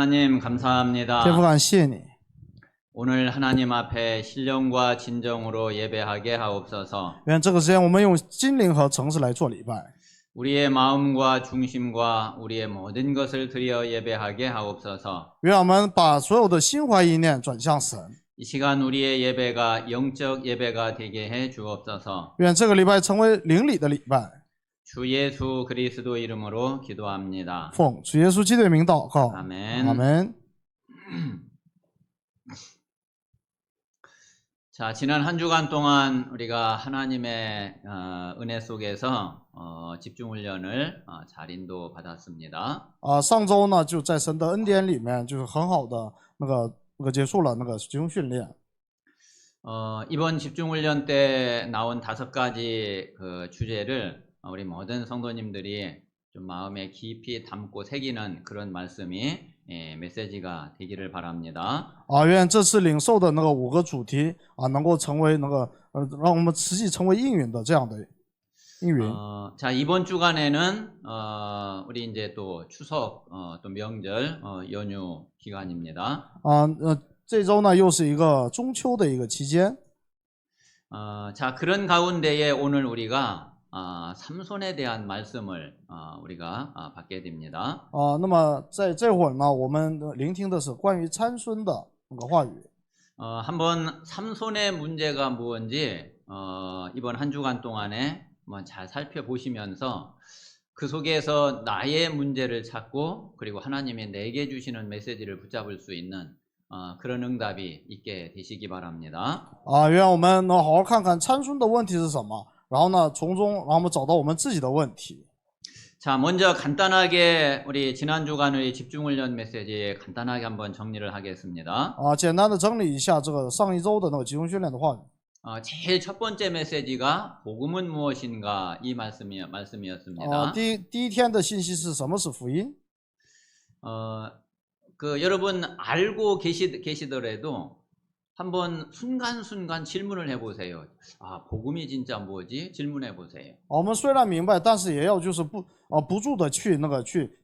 하나님 天父 감사합니다. 感谢你， 오늘 하나님 앞에 신령과 진정으로 예배하게 하옵소서. 愿这个时间我们用心灵和诚实来做礼拜， 우리의 마음과 중심과 우리의 모든 것을 드려 예배하게 하옵소서. 愿我们把所有的心怀意念转向神， 이 시간 우리의 예배가 영적 예배가 되게 해 주옵소서. 愿这个礼拜成为灵里的礼拜。 주 예수 그리스도 이름으로 기도합니다. 奉主耶稣基督的名祷告， 아멘. 阿门。 자, 지난 한 주간 동안 우리가 하나님의 은혜 속에서 집중훈련을 잘 인도받았습니다. 上周呢就在神的恩典里面，就是很好的那个结束了那个集中训练。 이번 집중훈련 때 나온 5가지 그 주제를 우리 모든 성도님들이 좀 마음에 깊이 담고 새기는 그런 말씀이 메시지가 되기를 바랍니다. 愿这次领受的那个5个主题能够成为那个让我们实际成为应允的这样的应允。 자, 이번 주간에는 우리 이제 또 추석 또 명절 연휴 기간입니다. 这周呢又是一个中秋的一个期间。 자, 그런 가운데에 오늘 우리가 삼손에 대한 말씀을 우리가 받게 됩니다. 那么在这会儿呢，我们聆听的是关于参孙的那个话语。 한번 삼손의 문제가 무엇인지 이번 한 주간 동안에 한번 잘 살펴보시면서 그 속에서 나의 문제를 찾고 그리고 하나님이 내게 주시는 메시지를 붙잡을 수 있는 그런 응답이 있게 되시기 바랍니다. 愿我们能好好看看参孙的问题是什么，然后呢，从中让我们找到我们自己的问题。 자, 먼저 간단하게 우리 지난 주간의 집중훈련 메시지 간단하게 한번 정리를 하겠습니다. 简单的整理一下这个上一周的那个集中训练的话语。 제일 첫 번째 메시지가 복음은 무엇인가 이 말씀이었습니다. 第一天的信息是什么是福音？ 여러분 알고 계시더라도 한번 순간순간 질문을 해보세요. 복음이 진짜 뭐지? 질문해 보세요. 我们虽然明白，但是也要就是不住的去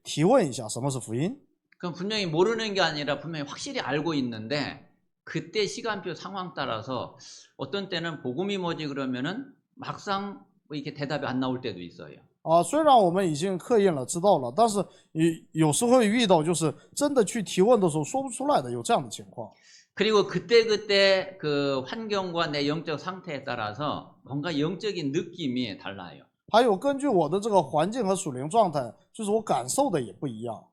提问一下什么是福音。 그럼 분명히 모르는 게 아니라 분명히 확실히 알고 있는데 그때 시간표 상황 따라서 어떤 때는 복음이 뭐지 그러면은 막상 이렇게 대답이 안 나올 때도 있어요. 虽然我们已经刻印了知道了，但是有时会遇到就是真的去提问的时候说不出来的，有这样的情况。 그리고 그때 그 환경과 내 영적 상태에 따라서 뭔가 영적인 느낌이 달라요. 还有根据我的这个环境和属灵状态，就是我感受的也不一样。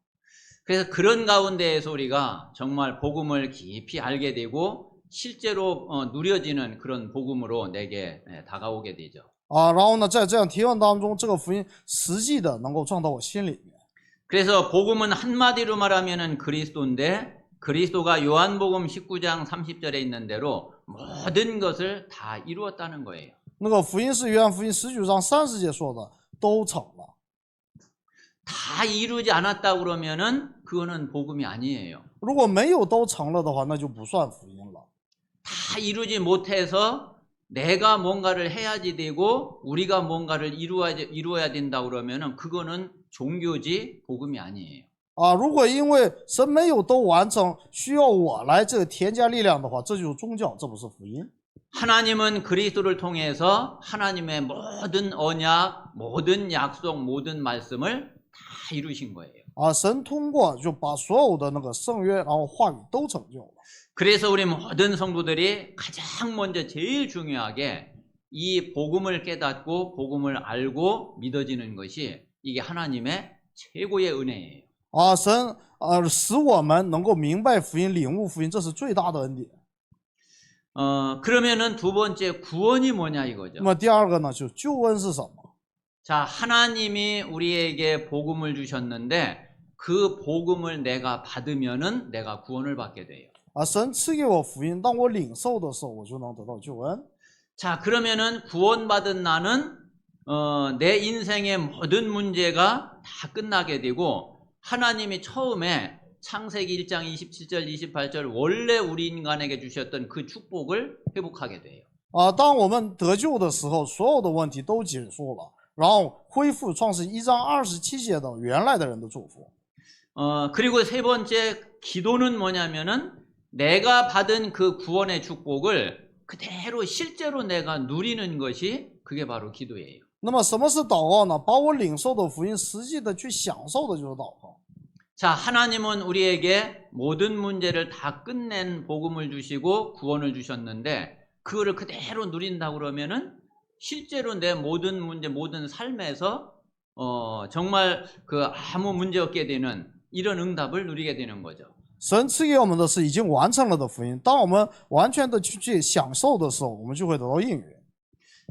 그래서 그런 가운데에서 우리가 정말 복음을 깊이 알게 되고 실제로 누려지는 그런 복음으로 내게 다가오게 되죠. 然后呢，在这样提问当中，这个福音实际的能够撞到我心里面。 그래서 복음은 한마디로 말하면은 그리스도인데 그리스도가 요한복음 19장 30절에 있는 대로 모든 것을 다 이루었다는 거예요. 那个福音是约翰福音19章30节说的，都成了。 다 이루지 않았다 그러면은 그거는 복음이 아니에요. 如果没有都成了的话，那就不算福音了。 다 이루지 못해서 내가 뭔가를 해야지 되고 우리가 뭔가를 이루어야 된다 그러면은 그거는 종교지 복음이 아니에요. 如果因为神没有都完成，需要我来这个添加力量的话，这就是宗教，这不是福音。 하나님은 그리스도를 통해서 하나님의 모든 언약, 모든 약속, 모든 말씀을 다 이루신 거예요. 神通过就把所有的那个圣约，然后话语都成就了。 그래서 우리 모든 성도들이 가장 먼저 제일 중요하게 이 복음을 깨닫고 복음을 알고 믿어지는 것이 이게 하나님의 최고의 은혜예요. 神使我们能够明白福音、领悟福音，这是最大的恩典。 그러면은 두 번째 구원이 뭐냐 이거죠. 那么第二个呢，就救恩是什么？ 자, 하나님이 우리에게 복음을 주셨는데 그 복음을 내가 받으면은 내가 구원을 받게 돼요. 神赐给我福音，当我领受的时候，我就能得到救恩。 자, 그러면은 구원받은 나는 내 인생의 모든 문제가 다 끝나게 되고 하나님이 처음에 창세기 1장 27절 28절 원래 우리 인간에게 주셨던 그 축복을 회복하게 돼요. 当我们得救的时候，所有的问题都结束了，然后恢复创世1章27节的原来的人的祝福。 그리고 세 번째 기도는 뭐냐면은 내가 받은 그 구원의 축복을 그대로 실제로 내가 누리는 것이 그게 바로 기도예요. 那么什么是祷告呢？把我领受的福音实际的去享受的就是祷告。 자, 하나님은 우리에게 모든 문제를 다 끝낸 복음을 주시고 구원을 주셨는데 그거를 그대로 누린다고 그러면은 실제로 내 모든 문제, 모든 삶에서 정말 그 아무 문제 없게 되는 이런 응답을 누리게 되는 거죠. 神赐给我们的是已经完成了的福音，当我们完全的去享受的时候，我们就会得到应允。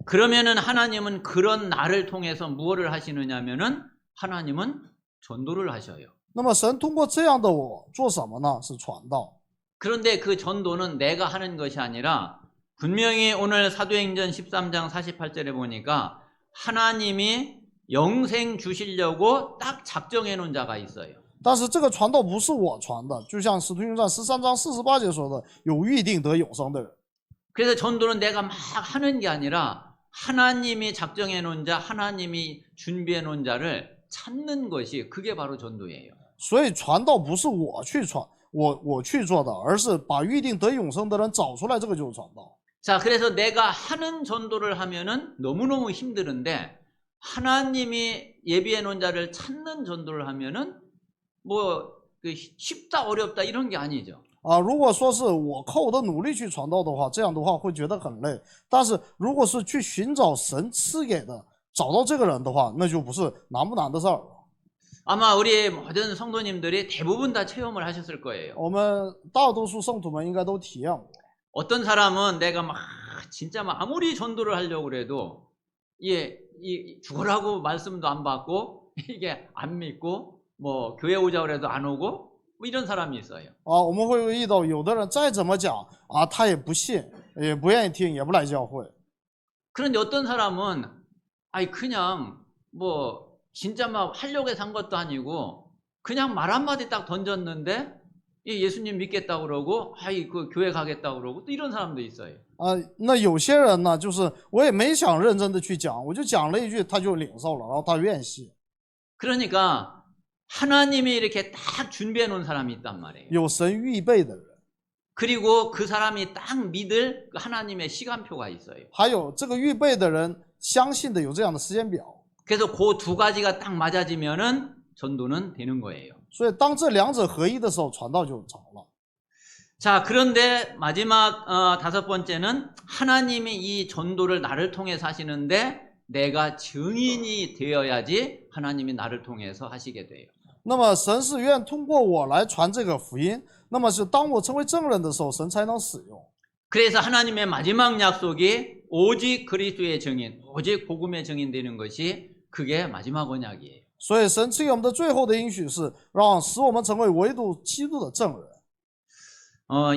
그러면은 하나님은 그런 나를 통해서 무엇을 하시느냐면은 하나님은 전도를 하셔요. 那么神通过这样的我做什么呢？是传道。 그런데 그 전도는 내가 하는 것이 아니라 분명히 오늘 사도행전 13장 48절에 보니까 하나님이 영생 주시려고 딱 작정해 놓은 자가 있어요. 但是这个传道不是我传的，就像使徒行传13章48节说的，有预定得永生的人。 그래서 전도는 내가 막 하는 게 아니라 하나님이 작정해 놓은 자, 하나님이 준비해 놓은 자를 찾는 것이 그게 바로 전도예요. 所以传道不是我去传，我去做的，而是把预定得永生的人找出来，这个就是传道。 자, 그래서 내가 하는 전도를 하면은 너무너무 힘드는데 하나님이 예비해 놓은 자를 찾는 전도를 하면은 뭐 쉽다 어렵다 이런 게 아니죠. 如果说是我靠我的努力去传道的话，这样的话会觉得很累。但是如果是去寻找神赐给的，找到这个人的话，那就不是难不难的事儿。 아마 우리 모든 성도님들이 대부분 다 체험을 하셨을 거예요. 我们大多数圣徒们应该都体验过。 어떤 사람은 내가 막 진짜 막 아무리 전도를 하려고 그래도 이 죽으라고 말씀도 안 받고 이게 안 믿고 뭐 교회 오자 그래도 안 오고 뭐 이런 사람이 있어요. 我们会遇到有的人再怎么讲他也不信，也不愿意听，也不来教会。 그런데 어떤 사람은 아니 그냥 뭐 진짜 막 하려고 해서 한 것도 아니고 그냥 말 한마디 딱 던졌는데 예수님 믿겠다고 그러고 아이 그 교회 가겠다고 그러고 또 이런 사람도 있어요. 那有些人呢，就是我也没想认真的去讲，我就讲了一句，他就领受了，然后他愿信。 그러니까 하나님이 이렇게 딱 준비해 놓은 사람이 있단 말이에요. 有神预备的人， 그리고 그 사람이 딱 믿을 그 하나님의 시간표가 있어요. 还有这个预备的人相信的有这样的时间表。 그래서 그 두 가지가 딱 맞아지면은 전도는 되는 거예요. 所以当这两者合一的时候，传道就成了。 자, 그런데 마지막 다섯 번째는 하나님이 이 전도를 나를 통해서 하시는데 내가 증인이 되어야지 하나님이 나를 통해서 하시게 돼요. 那么神是愿通过我来传这个福音，那么是当我成为证人的时候，神才能使用。 그래서 하나님의 마지막 약속이 오직 그리스도의 증인, 오직 복음의 증인 되는 것이 그게 마지막 언약이에요. 所以神赐给我们的最后的应许是使我们成为唯独基督的证人。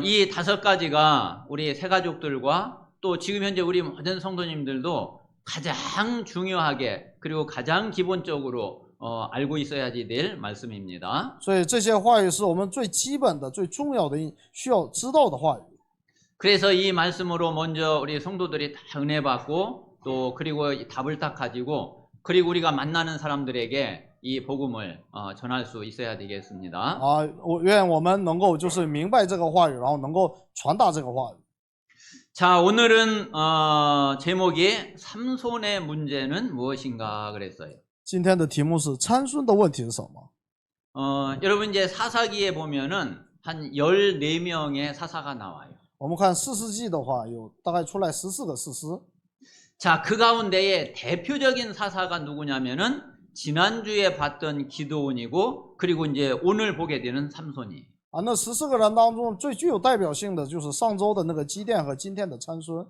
이 다섯 가지가 우리 새가족들과 또 지금 현재 우리 모든 성도님들도 가장 중요하게 그리고 가장 기본적으로 알고 있어야지 될 말씀입니다. 所以这些话语是我们最基本的、最重要的需要知道的话语。 그래서 이 말씀으로 먼저 우리 성도들이 다 은혜 받고 또 그리고 답을 딱 가지고 그리고 우리가 만나는 사람들에게 이 복음을 전할 수 있어야 되겠습니다. 我愿我们能够就是明白这个话语，然后能够传达这个话语。 자, 오늘은 제목이 삼손의 문제는 무엇인가 그랬어요. 今天的题目是参孙的问题是什么？ 여러분 이제 사사기에 보면은 한 14명의 사사가 나와요. 我们看士师记的话，有大概出来14个士师。 자, 그 가운데에 대표적인 사사가 누구냐면은 지난주에 봤던 기드온이고 그리고 이제 오늘 보게 되는 삼손이. 那14个人当中最具有代表性的就是上周的那个基甸和今天的参孙。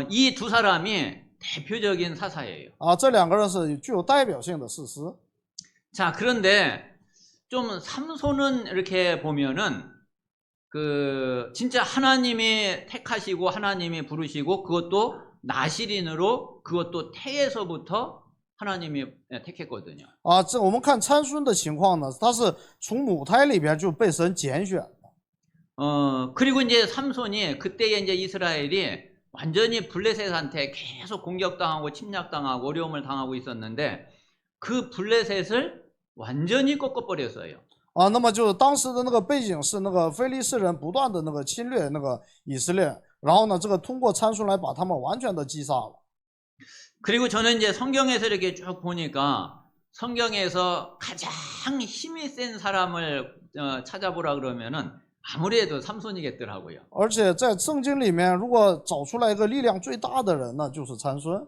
이 두 사람이 대표적인 사사예요. 这两个人是具有代表性的士师。 자, 그런데 좀 삼손은 이렇게 보면은 진짜 하나님이 택하시고 하나님이 부르시고 그것도 나실인으로 그것도 태에서부터 하나님이 택했거든요. 我们看参孙的情况呢，他是从母胎里边就被神拣选的。 그리고 이제 삼손이 그때에 이제 이스라엘이 완전히 블레셋한테 계속 공격당하고 침략당하고 어려움을 당하고 있었는데 그 블레셋을 완전히 꺾어버렸어요. 啊，那么就是当时的那个背景是那个非利士人不断的那个侵略那个以色列，然后呢，这个通过参孙来把他们完全的击杀了。 그리고 저는 이제 성경에서 이렇게 쭉 보니까 성경에서 가장 힘이 센 사람을 찾아보라 그러면은 아무래도 삼손이겠더라고요. 而且在圣经里面，如果找出来一个力量最大的人呢，就是参孙。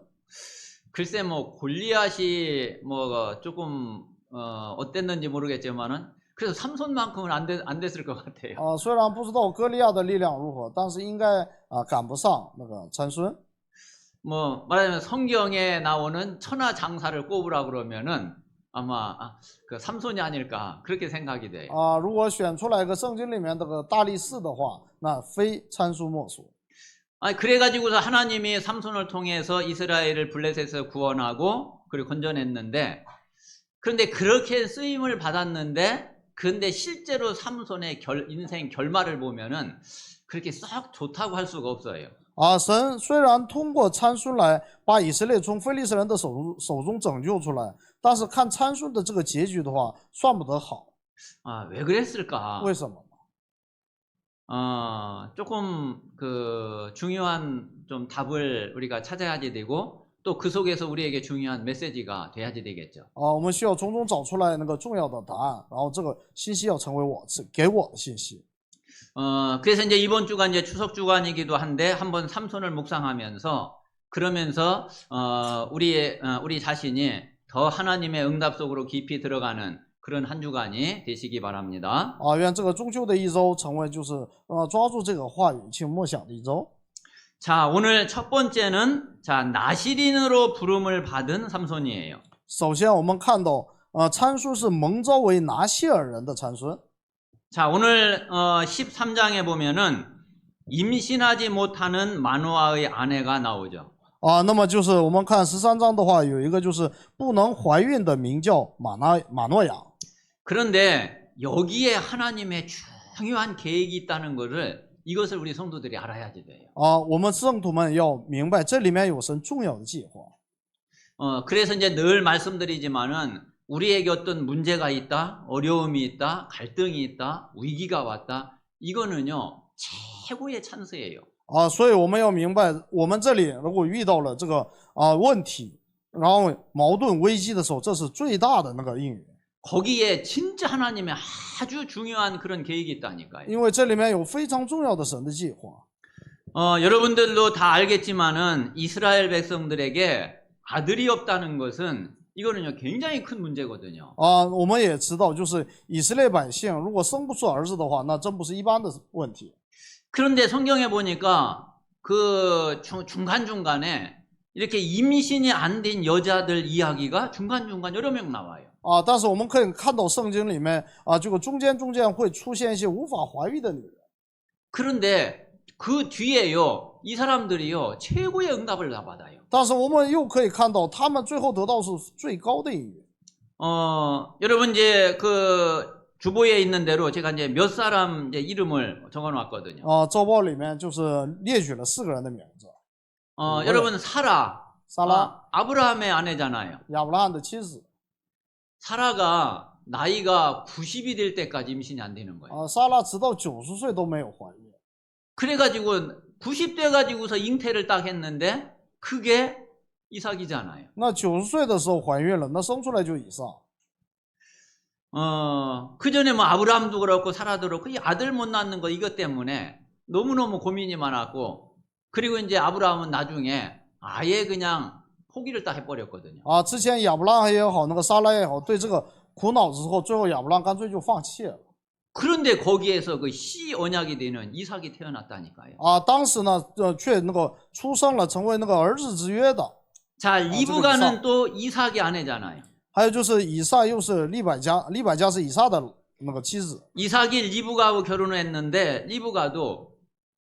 글쎄 뭐 골리앗이 뭐 조금 어땠는지 모르겠지만은 그래서 삼손만큼은 안 됐을 것 같아요. 啊，虽然不知道歌利亚的力量如何，但是应该赶不上那个参孙。 뭐 말하자면 성경에 나오는 천하장사를 꼽으라 그러면은 아마 그 삼손이 아닐까 그렇게 생각이 돼요. 啊，如果选出来一个圣经里面这个大力士的话，那非参孙莫属。 그래가지고서 하나님이 삼손을 통해서 이스라엘을 블레셋에서 구원하고 그리고 건져냈는데, 그런데 그렇게 쓰임을 받았는데, 근데 실제로 삼손의 인생 결말을 보면은 그렇게 썩 좋다고 할 수가 없어요. 啊，神虽然通过参孙来把以色列从非利士人的手中拯救出来，但是看参孙的这个结局的话，算不得好。 왜 그랬을까? 为什么？ 조금 그 중요한 좀 답을 우리가 찾아야지 되고, 또 그 속에서 우리에게 중요한 메시지가 돼야지 되겠죠. 啊，我们需要从中找出来那个重要的答案，然后这个信息要成为给我的信息。 그래서 이제 이번 주가 이제 추석 주간이기도 한데 한번 삼손을 묵상하면서 그러면서 우리 자신이 더 하나님의 응답 속으로 깊이 들어가는 그런 한 주간이 되시기 바랍니다. 啊，愿这个中秋的一周成为就是抓住这个话语去默想的一周。 자, 오늘 첫 번째는 자 나시린으로 부름을 받은 삼손이에요. 首先我们看到参孙是蒙召为拿西尔人的参孙。 자, 오늘 13장에 보면은 임신하지 못하는 마노아의 아내가 나오죠. 啊，那么就是我们看13章的话，有一个就是不能怀孕的，名叫马诺亚。 그런데 여기에 하나님의 중요한 계획이 있다는 것을 이것을 우리 성도들이 알아야지 돼요. 啊，我们圣徒们要明白，这里面有神重要的计划。 그래서 이제 늘 말씀드리지만은 우리에게 어떤 문제가 있다, 어려움이 있다, 갈등이 있다, 위기가 왔다, 이거는요 최고의 찬스예요. 啊，所以我们要明白，我们这里如果遇到了这个问题，然后矛盾危机的时候，这是最大的那个应允。 거기에 진짜 하나님의 아주 중요한 그런 계획이 있다니까요. 因为这里面有非常重要的神的计划。 여러분들도 다 알겠지만은 이스라엘 백성들에게 아들이 없다는 것은 이거는요 굉장히 큰 문제거든요. 啊，我们也知道，就是以色列百姓如果生不出儿子的话，那真不是一般的问题。 그런데 성경에 보니까 그 중간중간에 이렇게 임신이 안 된 여자들 이야기가 중간중간 여러 명 나와요. 啊，但是我们可以看到圣经里面这个中间会出现一些无法怀孕的女人。 그런데 그 뒤에요 이 사람들이요 최고의 응답을 다 받아요. 但是我们又可以看到，他们最后得到是最高的应允。 여러분 이제 그 주보에 있는 대로 제가 이제 몇 사람 이제 이름을 적어놨거든요. 周报里面就是列举了4个人的名字。 여러분 사라 사라 아브라함의 아내잖아요. 亚伯拉罕的妻子。 사라가 나이가 90이 될 때까지 임신이 안 되는 거예요. 撒拉直到90岁都没有怀孕。 그래가지고 90돼 가지고서 잉태를 딱 했는데 그게 이삭이잖아요. 那90岁的时候怀孕了，那生出来就以撒。 그 전에 뭐 아브라함도 그렇고 사라도 그렇고 이 아들 못 낳는 거 이것 때문에 너무너무 고민이 많았고, 그리고 이제 아브라함은 나중에 아예 그냥 포기를 딱 해버렸거든요. 之前亚伯拉罕也好，那个撒拉也好，对这个苦恼之后，最后亚伯拉罕干脆就放弃了。 그런데 거기에서 그 씨 언약이 되는 이삭이 태어났다니까요. 当时呢，却那个出生了，成为那个儿子之约的。 자, 리브가는 또 이삭의 아내잖아요. 还有就是以撒又是利百加，利百加是以撒的那个妻子。 이삭이 리브가하고 결혼을 했는데 리브가도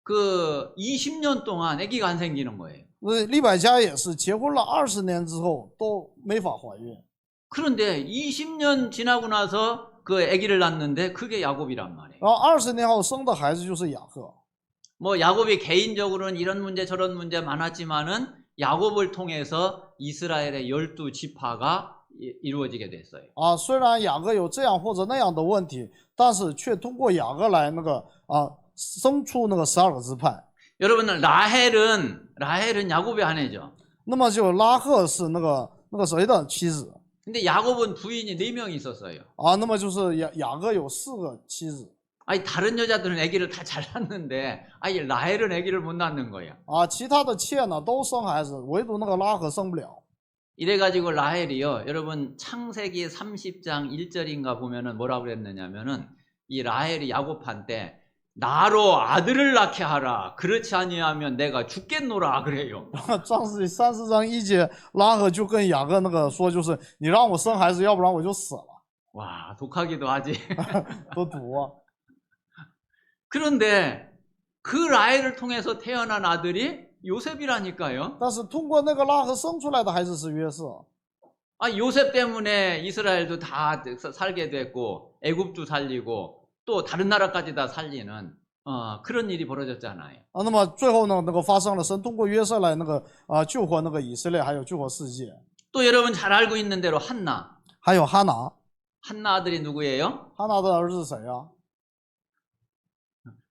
그 20년 동안 아기가 안 생기는 거예요. 利百加也是结婚了20年之后都没法怀孕。 그런데 20년 지나고 나서 그 아기를 낳는데 그게 야곱이란 말이에요. 然后20年后生的孩子就是雅各。 뭐 야곱이 개인적으로는 이런 문제 저런 문제 많았지만은 야곱을 통해서 이스라엘의 12지파가 이루어지게 됐어요. 啊，虽然雅各有这样或者那样的问题，但是却通过雅各来生出那个12个支派。 여러분 라헬은 야곱의 아내죠. 那么就拉赫是那个谁的妻子 근데 야곱은 부인이 4명이 있었어요. 啊？那么就是雅各有4个妻子 아니 다른 여자들은 아기를 다 잘 낳는데 아니 라헬은 아기를 못 낳는 거야. 啊，其他的妾呢都生孩子，唯独那个拉赫生不了。 이래가지고 라헬이요. 여러분 창세기 30장 1절인가 보면은 뭐라고 그랬느냐면은 이 라헬이 야곱한테 나로 아들을 낳게 하라. 그렇지 아니하면 내가 죽겠노라 그래요. 创世纪34章1节，拉赫就跟雅各那个说，就是你让我生孩子，要不然我就死了。 와 독하기도 하지. 多毒啊！ 그런데 그 라헬을 통해서 태어난 아들이 요셉이라니까요. 但是通过那个拉赫生出来的孩子是约瑟。 아 요셉 때문에 이스라엘도 다 살게 됐고 애굽도 살리고 또 다른 나라까지 다 살리는 그런 일이 벌어졌잖아요. 啊，那么最后呢，那个发生了神通过约瑟来救活那个以色列，还有救活世界。 또 여러분 잘 알고 있는 대로 한나. 还有哈拿， 한나 아들이 누구예요? 哈拿的儿子是谁啊？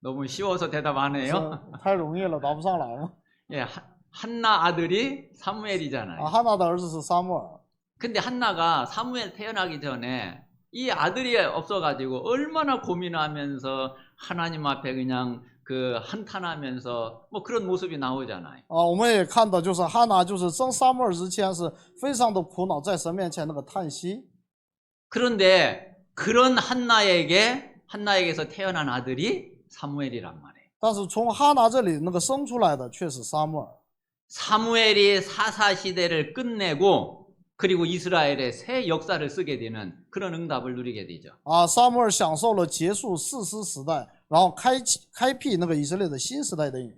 너무 쉬워서 대답 안 해요. 是太容易了，答不上来吗？ 예, 한나 아들이 啊， 사무엘이잖아요. 哈拿的儿子是撒母耳。 근데 한나가 사무엘 태어나기 전에 이 아들이 없어가지고 얼마나 고민하면서 하나님 앞에 그냥 그 한탄하면서 뭐 그런 모습이 나오잖아요. 啊，我们也看到，就是哈拿，就是生撒母耳之前是非常的苦恼，在神面前那个叹息。 그런데 그런 한나에게서 태어난 아들이 사무엘이란 말이에요. 但是从哈拿这里那个生出来的却是撒母耳。 사무엘이 사사시대를 끝내고 그리고 이스라엘의 새 역사를 쓰게 되는 그런 응답을 누리게 되죠. 啊，撒母耳享受了结束士师时代，然后开辟那个以色列的新时代的影。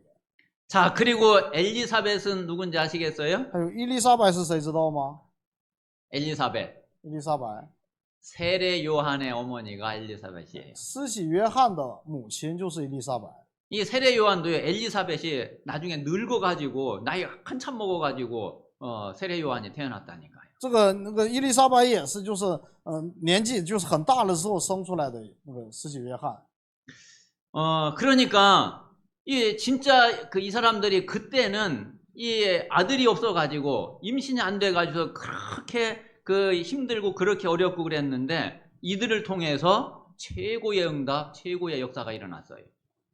자, 그리고 엘리사벳은 누군지 아시겠어요? 还有伊丽莎白是谁知道吗？ 엘리사벳. 伊丽莎白， 세례 요한의 어머니가 엘리사벳이에요. 施洗约翰的母亲就是伊丽莎白。 이 세례 요한도요, 엘리사벳이 나중에 늙어가지고 나이 한참 먹어가지고 세례 요한이 태어났다니까요. 这个伊丽莎白也是，就是年纪就是很大的时候生出来的那个施洗约翰。 그러니까 이 진짜 이 사람들이 그때는 이 아들이 없어가지고 임신이 안 돼가지고 그렇게 힘들고 그렇게 어렵고 그랬는데 이들을 통해서 최고의 응답, 최고의 역사가 일어났어요.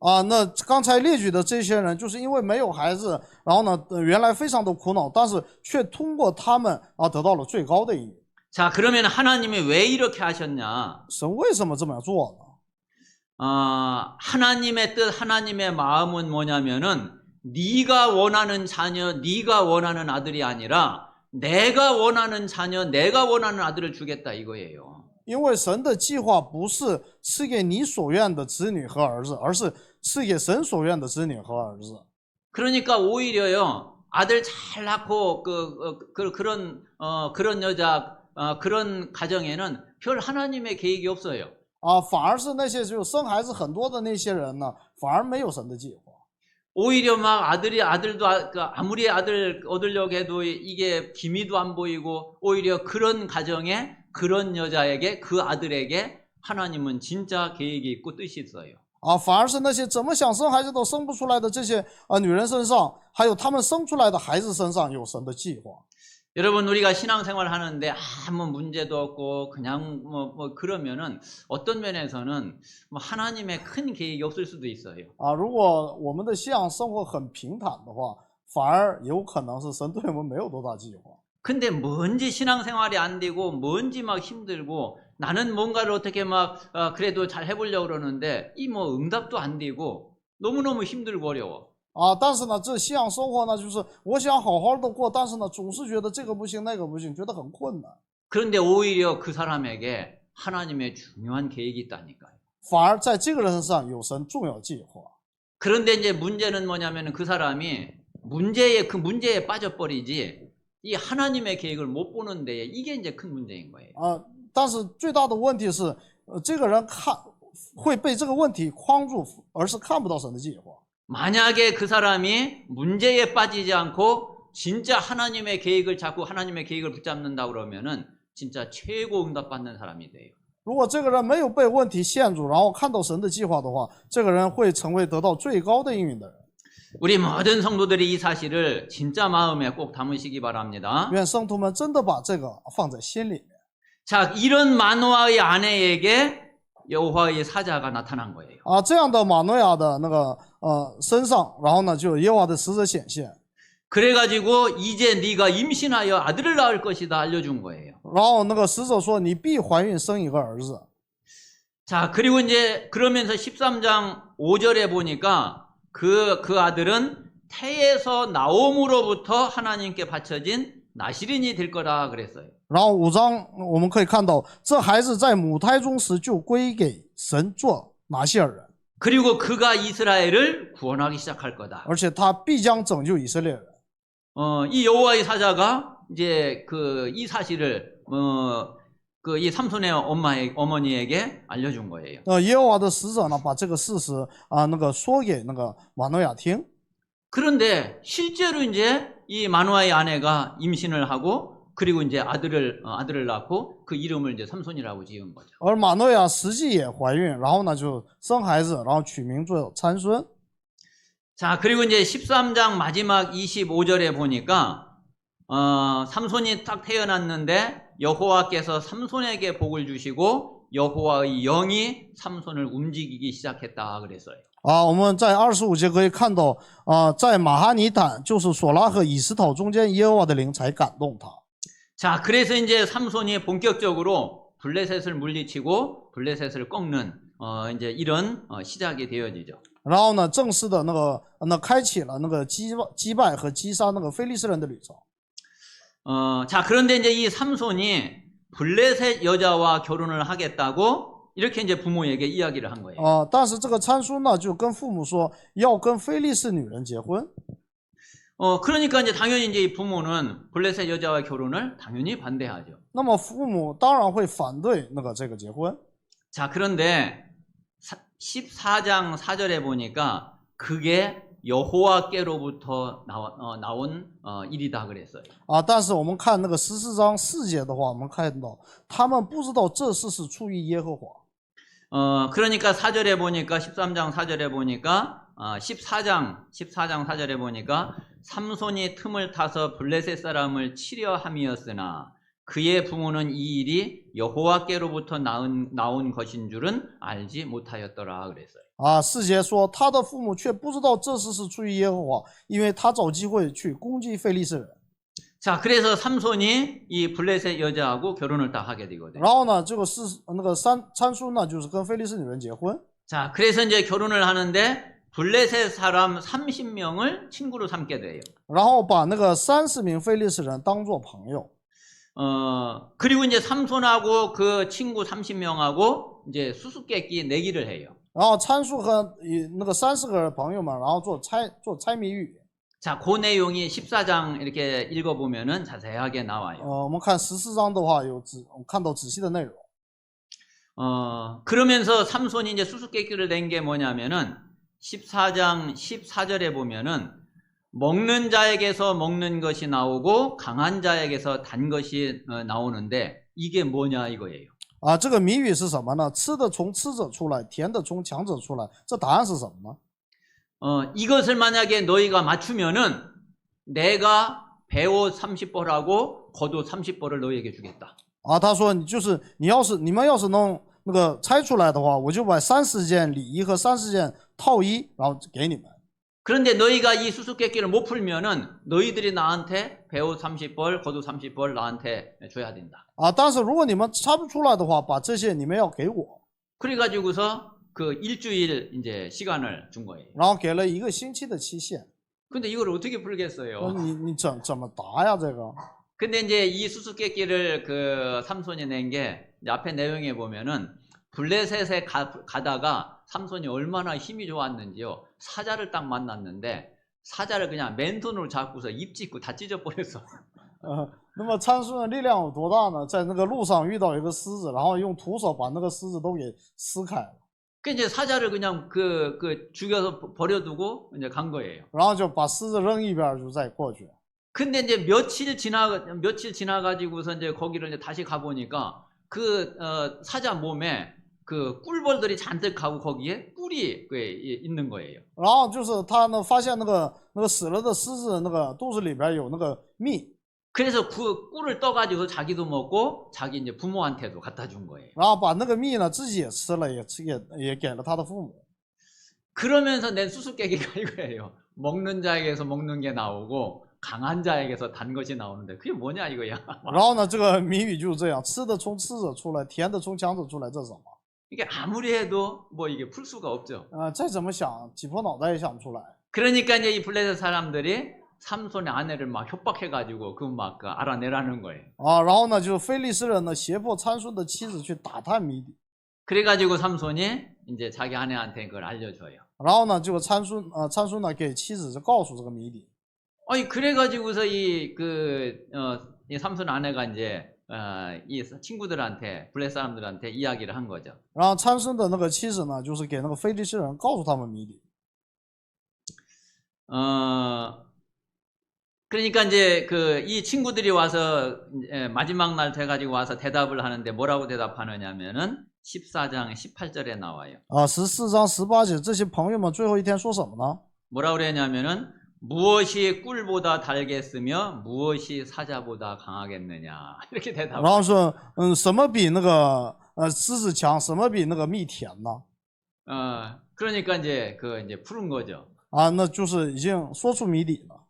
啊，那刚才列举的这些人，就是因为没有孩子，然后呢，原来非常的苦恼，但是却通过他们得到了最高的意义。 자, 그러면 하나님이 왜 이렇게 하셨냐? 神为什么这么做呢？ 하나님의 뜻, 하나님의 마음은 뭐냐면은 네가 원하는 자녀, 네가 원하는 아들이 아니라 내가 원하는 자녀, 내가 원하는 아들을 주겠다 이거예요. 因为神的计划不是赐给你所愿的子女和儿子，而是赐给神所愿的子女和儿子。 그러니까 오히려요 아들 잘 낳고 그런 여자 그런 가정에는 별 하나님의 계획이 없어요. 反而是那些就生孩子很多的那些人呢，反而没有神的计划。 오히려 막 아들도 아무리 아들 얻으려고 해도 이게 기미도 안 보이고 오히려 그런 가정에 그런 여자에게 그 아들에게 하나님은 진짜 계획이 있고 뜻이 있어요. 反而是那些怎么想生孩子都生不出来的这些女人身上，还有他们生出来的孩子身上有神的计划。 여러분 우리가 신앙생활 하는데 아무 문제도 없고 그냥 뭐 그러면은 어떤 면에서는 뭐 하나님의 큰 계획이 없을 수도 있어요. 如果我们的信仰生活很平坦的话，反而有可能是神对我们没有多大计划。 근데 뭔지 신앙생활이 안 되고 뭔지 막 힘들고 나는 뭔가를 어떻게 막 그래도 잘 해보려고 그러는데 이 뭐 응답도 안 되고 너무너무 힘들고 어려워. 但是呢，这信仰生活呢，就是我想好好的过，但是呢，总是觉得这个不行，那个不行，觉得很困难。 그런데 오히려 그 사람에게 하나님의 중요한 계획이 있다니까요. 反而在这个人身上有神重要计划。 그런데 이제 문제는 뭐냐면 그 사람이 그 문제에 빠져버리지 이 하나님의 계획을 못 보는 데에 이게 이제 큰 문제인 거예요. 但是最大的问题是，这个人会被这个问题框住，而是看不到神的计划。 만약에 그 사람이 문제에 빠지지 않고 진짜 하나님의 계획을 잡고 하나님의 계획을 붙잡는다 그러면은 진짜 최고 응답받는 사람이 돼요. 如果这个人没有被问题限住，然后看到神的计划的话，这个人会成为得到最高的应允的人。 우리 모든 성도들이 이 사실을 진짜 마음에 꼭 담으시기 바랍니다. 愿圣徒们真的把这个放在心里面。 자, 이런 마노아의 아내에게 여호와의 사자가 나타난 거예요. 啊，这样的马诺亚的那个身上，然后呢，就有耶和华的使者显现， 그래가지고 이제 네가 임신하여 아들을 낳을 것이다 알려준 거예요. 然后那个使者说：“你必怀孕生一个儿子。” 자, 그리고 이제 그러면서 13장 5절에 보니까 그 아들은 태에서 나옴으로부터 하나님께 바쳐진 나시린이 될 거라 그랬어요. 然后5章我们可以看到，这孩子在母胎中时就归给神做拿西尔人， 그리고 그가 이스라엘을 구원하기 시작할 거다. 而且他必将拯救以色列人。 이 여호와의 사자가 이제 이 사실을 이 삼손의 어머니에게 알려준 거예요. 耶和华的使者呢，把这个事实那个说给那个马诺亚听。 그런데 실제로 이제 이 마노아의 아내가 임신을 하고 그리고 이제 아들을 낳고 그 이름을 이제 삼손이라고 지은 거죠. 而马诺亚实际也怀孕，然后呢就生孩子，然后取名做参孙。 자, 그리고 이제 13장 마지막 25절에 보니까 삼손이 딱 태어났는데 여호와께서 삼손에게 복을 주시고 여호와의 영이 삼손을 움직이기 시작했다 그랬어요. 我们在25节可以看到，在马哈尼坦，就是索拉和以实讨中间，耶和华的灵才感动他。 자, 그래서 이제 삼손이 본격적으로 블레셋을 물리치고 블레셋을 꺾는 이제 이런 시작이 되어지죠. 然后呢，正式的开启了那个击败和击杀那个非利士人的旅程。 자, 그런데 이제 이 삼손이 블레셋 여자와 결혼을 하겠다고 이렇게 이제 부모에게 이야기를 한 거예요. 但是这个参孙呢，就跟父母说要跟非利士女人结婚。 그러니까 이제 당연히 이제 이 부모는 블레셋 여자와 결혼을 당연히 반대하죠. 那么父母当然会反对这个结婚。 자, 그런데 14장 4절에 보니까 그게 여호와께로부터 나온 일이다 그랬어요. 但是我们看那个14章4节的话，我们看到他们不知道这事是出于耶和华。 그러니까 4절에 보니까 13장 4절에 보니까 14장 4절에 보니까 삼손이 틈을 타서 블레셋 사람을 치려 함이었으나 그의 부모는 이 일이 여호와께로부터 나온 것인 줄은 알지 못하였더라 그랬어요. 4节说他的父母却不知道这事是出于耶和华，因为他找机会去攻击非利士人。 자, 그래서 삼손이 이 블레셋 여자하고 결혼을 딱 하게 되거든요. 然后呢，这个参孙呢，就是跟非利士女人结婚。 자, 그래서 이제 결혼을 하는데 블레셋 사람 30명을 친구로 삼게 돼요. 然后把那个30名非利士人当作朋友。 그리고 이제 삼손하고 그 친구 30명하고 이제 수수께끼 내기를 해요. 然后参孙和那个30个朋友们，然后做猜谜语。 자, 그 내용이 14장 이렇게 읽어보면은 자세하게 나와요. 我们看14章的话，看到仔细的内容。 그러면서 삼손이 이제 수수께끼를 낸 게 뭐냐면은 14장 14절에 보면은 먹는 자에게서 먹는 것이 나오고 강한 자에게서 단 것이 나오는데 이게 뭐냐 이거예요. 这个谜语是什么呢？吃的从吃者出来，甜的从强者出来。这答案是什么呢？ 이것을 만약에 너희가 맞추면은 내가 배옷 30벌하고 겉옷 30벌을 너희에게 주겠다. 他说你们要是能那个猜出来的话，我就把30件礼衣和30件套衣，然后给你们。 그런데 너희가 이 수수께끼를 못 풀면은 너희들이 나한테 배옷 30벌, 겉옷 30벌 나한테 줘야 된다. 但是如果你们猜不出来的话，把这些你们要给我。 그래가지고서 그 일주일 이제 시간을 준 거예요. 然后给了1个星期的期限。 근데 이걸 어떻게 풀겠어요? 你怎么答呀？这个？ 근데 이제 이 수수께끼를 그 삼손이 낸 게 앞에 내용에 보면은 블레셋에 가다가 삼손이 얼마나 힘이 좋았는지요. 사자를 딱 만났는데 사자를 그냥 맨손으로 잡고서 입 찢고 다 찢어버렸어. 那么参孙的力量有多大呢？在那个路上遇到一个狮子，然后用徒手把那个狮子都给撕开了。 그 이제 사자를 그냥 죽여서 버려두고 이제 간 거예요. 然后就把狮子扔一边就再过去。 근데 이제 며칠 지나가지고서 이제 거기를 이제 다시 가보니까 그 사자 몸에 그 꿀벌들이 잔뜩 가고 거기에 꿀이 있는 거예요. 然后就是他呢发现那个死了的狮子那个肚子里边有那个蜜， 그래서 그 꿀을 떠가지고 자기도 먹고 자기 이제 부모한테도 갖다 준 거예요. 然后把那个蜜呢自己也吃了，也给了他的父母。 그러면서 낸 수수께끼가 이거예요. 먹는 자에게서 먹는 게 나오고 강한 자에게서 단 것이 나오는데 그게 뭐냐 이거야. 然后呢，这个谜语就是这样：吃的从吃者出来，甜的从强者出来，这是什么？ 이게 아무리 해도 뭐 이게 풀 수가 없죠. 再怎么想，挤破脑袋也想不出来。 그러니까 이제 이 블레셋 사람들이 삼손의 아내를 막 협박해가지고 그 막 알아내라는 거예요. 然后呢，就是非利士人呢胁迫参孙的妻子去打探谜底， 그래가지고 삼손이 이제 자기 아내한테 그걸 알려줘요. 然后呢，这个参孙呢给妻子就告诉这个谜底。 아니 그래가지고서 이 삼손 아내가 이제 이 친구들한테 블레셋 사람들한테 이야기를 한 거죠. 然后参孙的那个妻子呢，就是给那个非利士人告诉他们谜底。 그러니까 이제 이 친구들이 와서 마지막 날 돼가지고 와서 대답을 하는데 뭐라고 대답하느냐면은 14장 18절에 나와요. 14章18节，这些朋友们最后一天说什么呢？ 뭐라고 그랬냐면은 무엇이 꿀보다 달겠으며 무엇이 사자보다 강하겠느냐 이렇게 然 대답을. 后说，什么比那个狮子强？什么比那个蜜甜呢？ 그러니까 이제 이제 푸른 거죠. 那就是已经说出谜底了。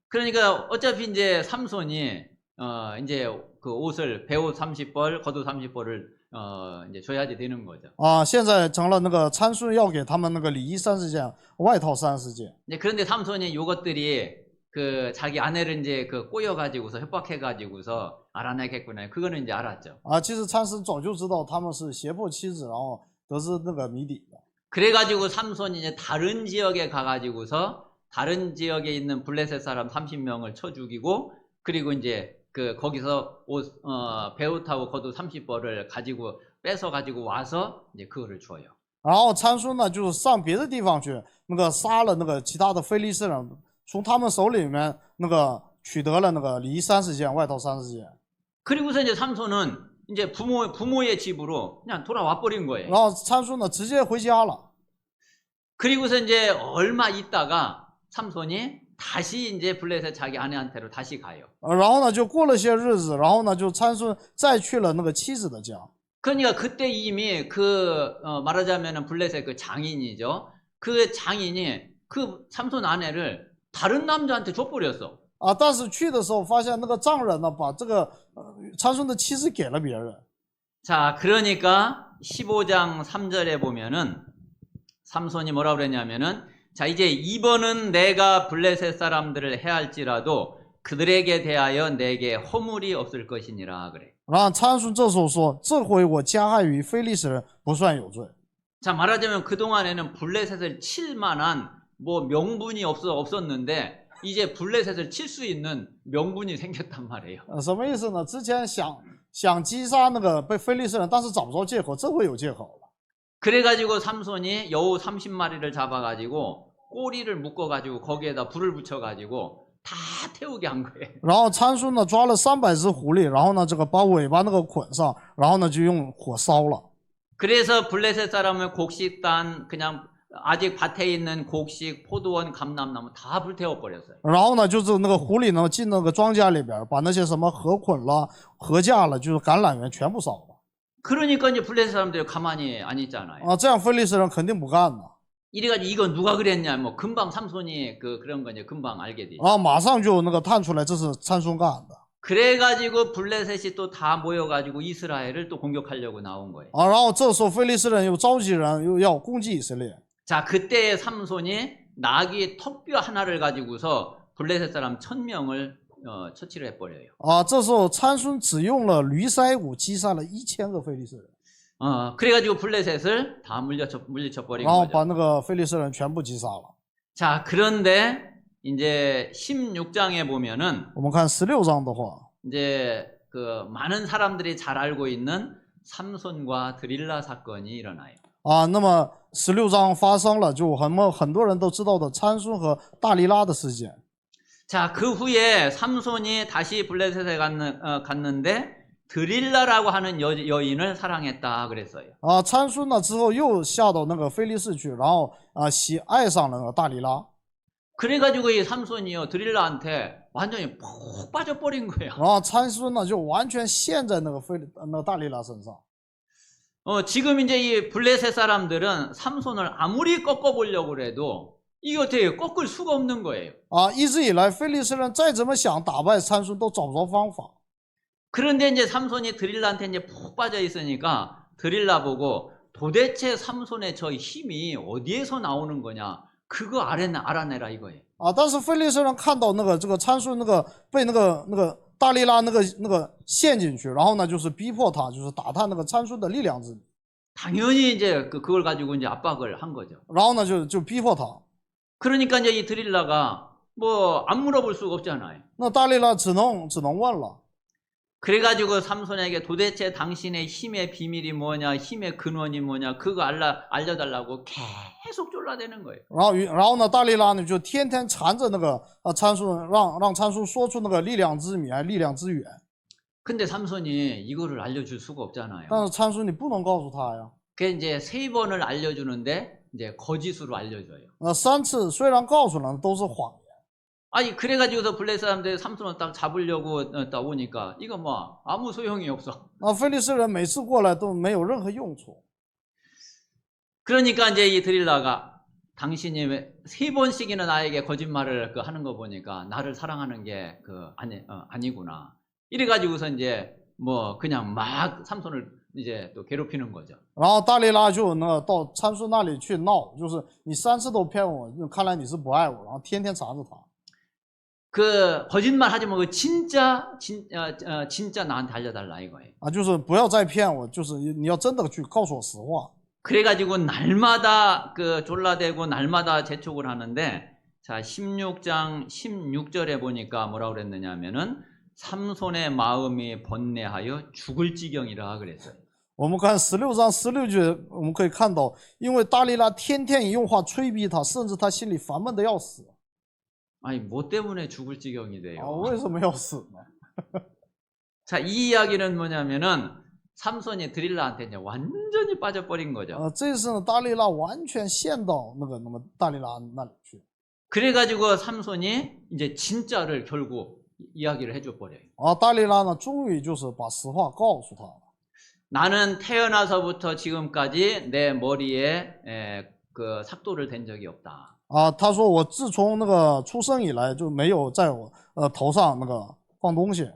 그러니까 어차피 이제 삼손이 이제 그 옷을 배옷 30벌, 겉옷 30벌을 이제 줘야지 되는 거죠. 现在成了那个参孙要给他们那个里衣30件，外套30件。 이제 그런데 삼손이 요것들이 자기 아내를 이제 꼬여가지고서 협박해가지고서 알아내겠구나. 그거는 이제 알았죠. 其实参孙早就知道他们是胁迫妻子，然后得知那个谜底的。 그래가지고 삼손이 이제 다른 지역에 가가지고서 다른 지역에 있는 블레셋 사람 30명을 쳐 죽이고 그리고 이제 거기서 배옷하고 겉옷 30벌을 가지고 뺏어 가지고 와서 이제 그거를 줘요. 然后参孙呢，就是上别的地方去，那个杀了那个其他的非利士人，从他们手里面那个取得了那个里衣30件，外套30件。 그리고서 이제 삼손은 이제 부모의 집으로 그냥 돌아와 버린 거예요. 然后参孙呢直接回家了。 그리고서 이제 얼마 있다가 삼손이 다시 이제 블레셋 자기 아내한테로 다시 가요. 然后呢就过了些日子，然后呢就参孙再去了那个妻子的家。 그러니까 그때 이미 말하자면은 블레셋 그 장인이죠. 그 장인이 그 삼손 아내를 다른 남자한테 줘버렸어. 但是去的时候发现那个丈人呢把这个参孙的妻子给了别人。 자, 그러니까 15장 3절에 보면은 삼손이 뭐라 그랬냐면은 자, 이제 이번은 내가 블레셋 사람들을 해할지라도 그들에게 대하여 내게 허물이 없을 것이니라 그래. 然后参孙这时候说：“这回我加害于非利士人，不算有罪。” 자, 말하자면 그동안에는 블레셋을 칠 만한 뭐 명분이 없었는데 이제 블레셋을 칠 수 있는 명분이 생겼단 말이에요. 什么意思呢？之前想击杀那个被非利士人，但是找不着借口，这回有借口了。 그래가지고 삼손이 여우 30마리를 잡아가지고 꼬리를 묶어가지고 거기에다 불을 붙여가지고 다 태우게 한 거예요. 然后参孙呢抓了300只狐狸，然后呢这个把尾巴那个捆上，然后呢就用火烧了。 그래서 블레셋 사람은 곡식단 그냥 아직 밭에 있는 곡식, 포도원, 감람나무 다 불태워 버렸어요. 然后呢就是那个狐狸呢进那个庄稼里边，把那些什么禾捆了、禾稼了，就是橄榄园全部烧了。 그러니까 이제 블레셋 사람들이 가만히 안 있잖아요. 这样非利士人肯定不干呐。 이래가지고 이거 누가 그랬냐, 뭐 금방 삼손이 그런 거 이제 금방 알게 돼. 马上就那个探出来这是参孙干的。 그래가지고 블레셋이 또 다 모여가지고 이스라엘을 또 공격하려고 나온 거예요. 然后这时候非利士人又召集人又要攻击以色列。 자, 그때 삼손이 나귀 턱뼈 하나를 가지고서 블레셋 사람 1000명을 처치를 해버려요. 这时候参孙只用了驴腮骨击杀了1000个非利士人。 그래가지고 블레셋을 다 물리쳐버린 然后 거죠. 把那个非利士人全部击杀了。 자, 그런데 이제 16장에 보면은 我们看16章的话， 이제 많은 사람들이 잘 알고 있는 삼손과 드릴라 사건이 일어나요. 那么16章发生了就很多人都知道的参孙和大利拉的事件。 자, 그 후에 삼손이 다시 블레셋에 갔는데 드릴라라고 하는 여인을 사랑했다 그랬어요. 参孙呢之后又下到那个非利士去，然后爱上了那个大利拉， 그래가지고 이 삼손이요 드릴라한테 완전히 푹 빠져버린 거예요. 然后参孙呢就完全陷在那个大利拉身上。 지금 이제 이 블레셋 사람들은 삼손을 아무리 꺾어보려고 그래도 이게 어떻게 꺾을 수가 없는 거예요. 一直以来非利士人再怎么想打败参孙都找不着方法。 그런데 이제 삼손이 드릴라한테 이제 푹 빠져 있으니까 드릴라 보고 도대체 삼손의 저 힘이 어디에서 나오는 거냐 그거 알아내라 이거예요. 但是非利士人看到这个参孙被那个大利拉那个陷进去，然后呢就是逼迫他，就是打探那个参孙的力量之谜， 당연히 이제 그걸 가지고 이제 압박을 한 거죠. 然后呢就逼迫他。 그러니까 이제 이 드릴라가 뭐 안 물어볼 수가 없잖아요. 那大利拉只能问了。 그래가지고 삼손에게 도대체 당신의 힘의 비밀이 뭐냐, 힘의 근원이 뭐냐, 그거 알려달라고 계속 졸라대는 거예요. 然后呢，大利拉呢就天天缠着那个参孙，让参孙说出那个力量之谜，力量之源。 근데 삼손이 이거를 알려줄 수가 없잖아요. 但是参孙你不能告诉他呀。 그 이제 3번을 알려주는데 이제 거짓으로 알려줘요. 3次虽然告诉了，都是谎言。 아니 그래가지고서 블레셋 사람들이 삼손을 딱 잡으려고 딱 오니까 이거 뭐 아무 소용이 없어. 非利士人每次过来都没有任何用处。 그러니까 이제 이 드릴라가 당신이 왜 3번씩이나 나에게 거짓말을 하는 거 보니까 나를 사랑하는 게 아니구나. 이래가지고서 이제 뭐 그냥 막 삼손을 이제 또 괴롭히는 거죠. 然后大利拉就到参孙那里去闹，就是你3次都骗我，看来你是不爱我，然后天天缠着他。 그 거짓말 하지 말고 진짜 나한테 알려달라 이거예요. 就是不要再骗我，就是你要真的去告诉我实话。 그래가지고 날마다 그 졸라대고 날마다 재촉을 하는데 자 16장 16절에 보니까 뭐라고 그랬느냐면은 삼손의 마음이 번뇌하여 죽을 지경이라 그랬어요. 我们看16章16节，我们可以看到，因为大利拉天天以用话催逼他，甚至他心里烦闷的要死。 아니 뭐 때문에 죽을 지경이 돼요? 为什么要死呢？ 자, 이 이야기는 뭐냐면은 삼손이 드릴라한테 이제 완전히 빠져버린 거죠. 这次呢，大利拉完全陷到那么大利拉那里去。 그래가지고 삼손이 이제 진짜를 결국 이야기를 해줘 버려요. 大利拉呢，终于就是把实话告诉他了。 나는 태어나서부터 지금까지 내 머리에 그 삭도를 댄 적이 없다. 他说我自从那个出生以来就没有在我头上那个放东西。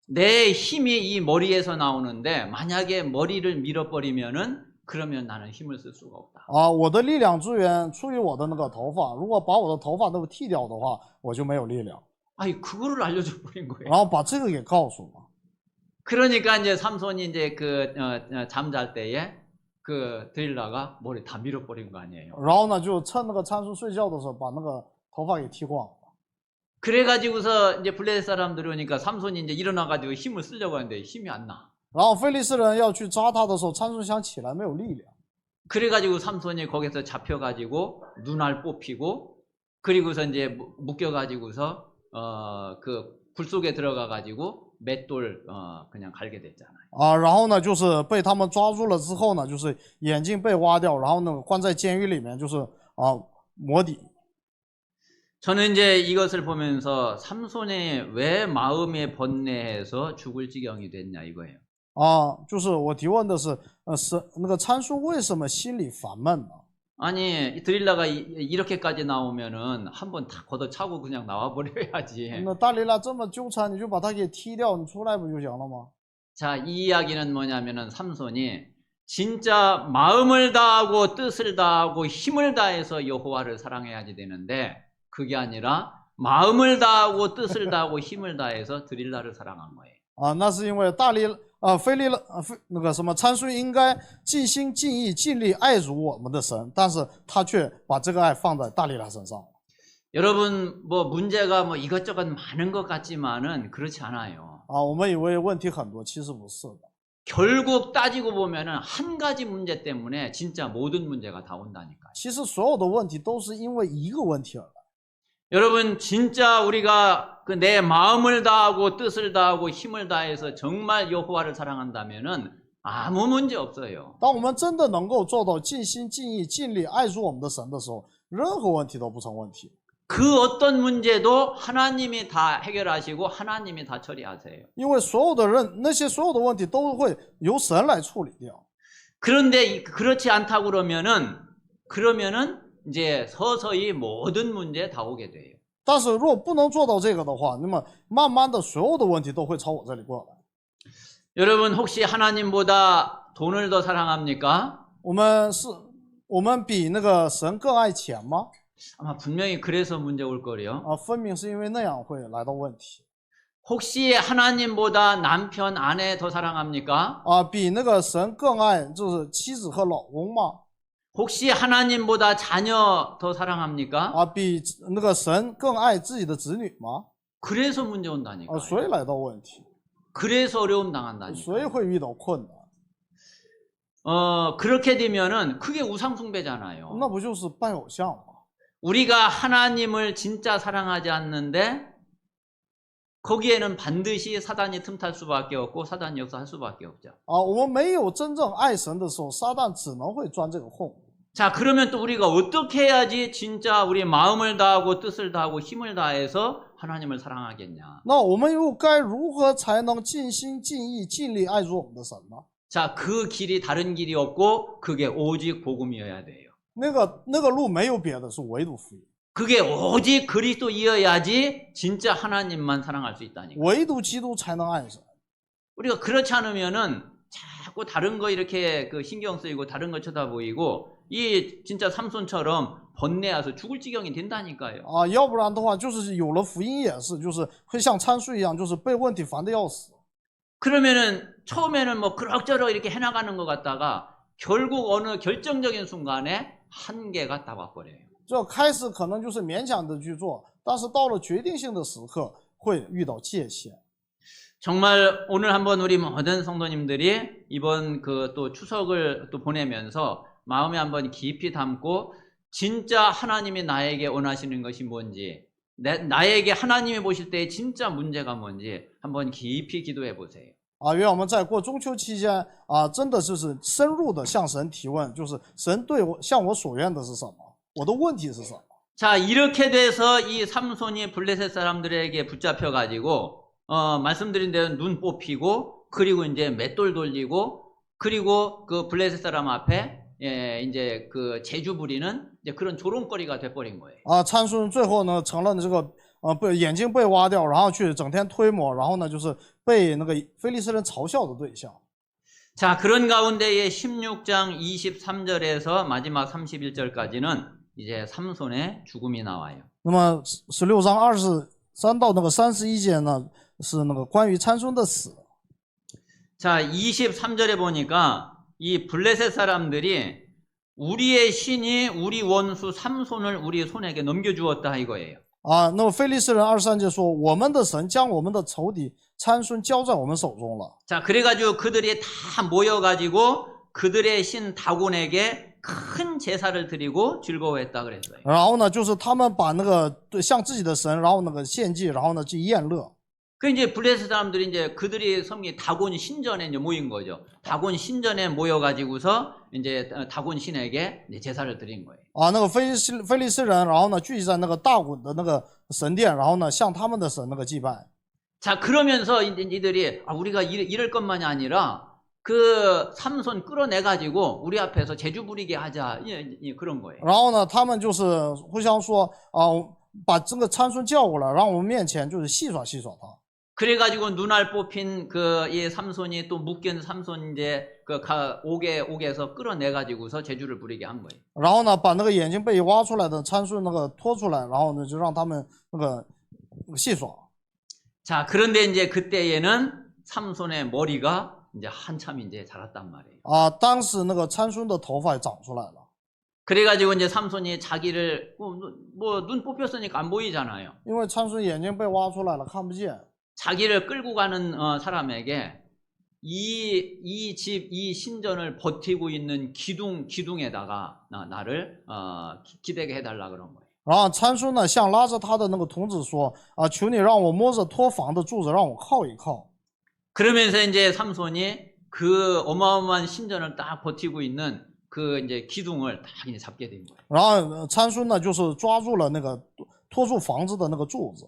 내 힘이 이 머리에서 나오는데 만약에 머리를 밀어버리면은 그러면 나는 힘을 쓸 수가 없다. 我的力量之源出于我的那个头发，如果把我的头发都剃掉的话，我就没有力量。 아니 그거를 알려줘 버린 거예요. 然后把这个给告诉了。 그러니까 이제 삼손이 이제 그 잠잘 때에 그 드릴라가 머리 다 밀어버린 거 아니에요. 然后呢，就趁那个参孙睡觉的时候，把那个头发给剃光了。 그래가지고서 이제 블레셋 사람들이 오니까 삼손이 이제 일어나가지고 힘을 쓰려고 하는데 힘이 안 나. 然后非利士人要去扎他的时候，参孙想起来没有力量。 그래가지고 삼손이 거기서 잡혀가지고 눈알 뽑히고 그리고서 이제 묶여가지고서 그 굴 속에 들어가가지고 맷돌 그냥 갈게 됐잖아요. 然后呢，就是被他们抓住了之后呢，就是眼睛被挖掉，然后呢关在监狱里面，就是磨底。 저는 이제 이것을 보면서 삼손이 왜 마음에 번뇌해서 죽을 지경이 됐냐 이거예요. 就是我提问的是，那个参孙为什么心里烦闷呢？ 아니 드릴라가 이렇게까지 나오면은 한번 다 걷어차고 그냥 나와버려야지. 那大利拉这么纠缠，你就把他给踢掉，你出来不就行了吗？ 자, 이 이야기는 뭐냐면은 삼손이 진짜 마음을 다하고 뜻을 다하고 힘을 다해서 여호와를 사랑해야지 되는데 그게 아니라 마음을 다하고 뜻을 다하고 힘을 다해서 드릴라를 사랑한 거예요. 那是因为那个什么参孙应该尽心尽意尽力爱主我们的神，但是他却把这个爱放在大利拉身上。 여러분 뭐 문제가 뭐 이것저것 많은 것 같지만은 그렇지 않아요. 我们以为问题很多，其实不是的。 결국 따지고 보면은 한 가지 문제 때문에 진짜 모든 문제가 다 온다니까요. 其实所有的问题都是因为一个问题而来。 여러분 진짜 우리가 그 내 마음을 다하고 뜻을 다하고 힘을 다해서 정말 여호와를 사랑한다면은 아무 문제 없어요. 当我们真的能够做到尽心尽意尽力爱主我们的神的时候，任何问题都不成问题。 그 어떤 문제도 하나님이 다 해결하시고 하나님이 다 처리하세요. 因为所有的人那些所有的问题都会由神来处理掉。 그런데 그렇지 않다고 그러면은 이제 서서히 모든 문제 다 오게 돼요. 但是如果不能做到这个的话，那么慢慢的所有的问题都会朝我这里过来。 여러분 혹시 하나님보다 돈을 더 사랑합니까? 我们比那个神更爱钱吗？ 아마 분명히 그래서 문제 올 거래요. 分明是因为那样会来到问题。 혹시 하나님보다 남편, 아내 더 사랑합니까? 比那个神更爱就是妻子和老公吗？ 혹시 하나님보다 자녀 더 사랑합니까? 比那个神更爱自己的子女吗？ 그래서 문제 온다니까. 所以来到问题， 그래서 어려움 당한다니까. 所以会遇到困难。 그렇게 되면은 그게 우상숭배잖아요. 那不就是拜偶像吗？ 우리가 하나님을 진짜 사랑하지 않는데 거기에는 반드시 사단이 틈탈 수밖에 없고 사단이 역사할 수밖에 없죠. 我们没有真正爱神的时候，撒旦只能会钻这个空。 자, 그러면 또 우리가 어떻게 해야지 진짜 우리 마음을 다하고 뜻을 다하고 힘을 다해서 하나님을 사랑하겠냐? 那我们又该如何才能尽心尽意尽力爱主我们的神呢？ 자, 그 길이 다른 길이 없고 그게 오직 복음이어야 돼요. 那个路没有别的，是唯独福音， 그게 오직 그리스도이어야지 진짜 하나님만 사랑할 수 있다니까. 唯独基督才能爱神。 우리가 그렇지 않으면은 자꾸 다른 거 이렇게 그 신경 쓰이고 다른 거 쳐다보이고 이 진짜 삼손처럼 번뇌해서 죽을 지경이 된다니까요. 要不然的话，就是有了福音也是，就是会像参孙一样，就是被问题烦得要死。 그러면은 처음에는 뭐 그럭저럭 이렇게 해나가는 것 같다가 결국 어느 결정적인 순간에 한계가 딱 와버려요. 这开始可能就是勉强的去做，但是到了决定性的时刻，会遇到界限。 정말 오늘 한번 우리 모든 성도님들이 이번 그 또 추석을 또 보내면서 마음에 한번 깊이 담고 진짜 하나님이 나에게 원하시는 것이 뭔지 나에게 하나님이 보실 때 진짜 문제가 뭔지 한번 깊이 기도해 보세요. 愿我们在过中秋期间真的就是深入的向神提问，就是神对我向我所愿的是什么，我的问题是什么。 자, 이렇게 돼서 이 삼손이 블레셋 사람들에게 붙잡혀 가지고 말씀드린 대로 눈 뽑히고 그리고 이제 맷돌 돌리고 그리고 그 블레셋 사람 앞에 이제 그 재주 부리는 이제 그런 조롱거리가 돼버린 거예요. 参孙最后呢成了这个眼睛被挖掉，然后去整天推磨，然后呢就是被那个非利士人嘲笑的对象。 자, 그런 가운데에 16장 23절에서 마지막 31절까지는 이제 삼손의 죽음이 나와요. 那么16章23到那个31节呢，是那个关于参孙的死。 자, 23절에 보니까 이 블레셋 사람들이 우리의 신이 우리 원수 삼손을 우리 손에게 넘겨주었다 이거예요. 那么非利士人23节说，我们的神将我们的仇敌参孙交在我们手中了。 자, 그래가지고 그들이 다 모여가지고 그들의 신 다곤에게 큰 제사를 드리고 즐거워했다 그랬어요. 然后呢，就是他们把那个向自己的神，然后那个献祭，然后呢去宴乐。 그 이제 블레셋 사람들이 이제 그들이 섬긴 다곤 신전에 이제 모인 거죠. 다곤 신전에 모여가지고서 이제 다곤 신에게 이제 제사를 드린 거예요. 那个非利士人，然后呢聚集在那个大滚的那个神殿，然后呢向他们的神那个祭拜。 자, 그러면서 이들이 우리가 이럴 것만이 아니라 그 삼손 끌어내가지고 우리 앞에서 제주 부리게 하자 그런 거예요. 然后呢，他们就是互相说把这个参孙叫过来，让我们面前就是戏耍戏耍他。 그래가지고 눈알 뽑힌 그 이 삼손이 또 묶인 삼손 이제 그 옥에서 끌어내가지고서 제주를 부리게 한 거예요. 然后呢，把那个眼睛被挖出来的参孙那个拖出来，然后呢就让他们那个戏耍。 자, 그런데 이제 그때에는 삼손의 머리가 이제 한참 이제 자랐단 말이에요. 当时那个参孙的头发也长出来了。 그래가지고 이제 삼손이 자기를 뭐 눈 뽑혔으니까 안 보이잖아요. 因为参孙眼睛被挖出来了，看不见。 자기를 끌고 가는 사람에게 이 집, 이 신전을 버티고 있는 기둥에다가 나를 기대게 해달라 그런 거예요. 然后参孙呢，向拉着他的那个童子说：“啊，求你让我摸着托房的柱子，让我靠一靠。” 그러면서 이제 삼손이 그 어마어마한 신전을 딱 버티고 있는 그 이제 기둥을 딱 이제 잡게 된 거예요. 然后参孙呢，就是抓住了那个托住房子的那个柱子。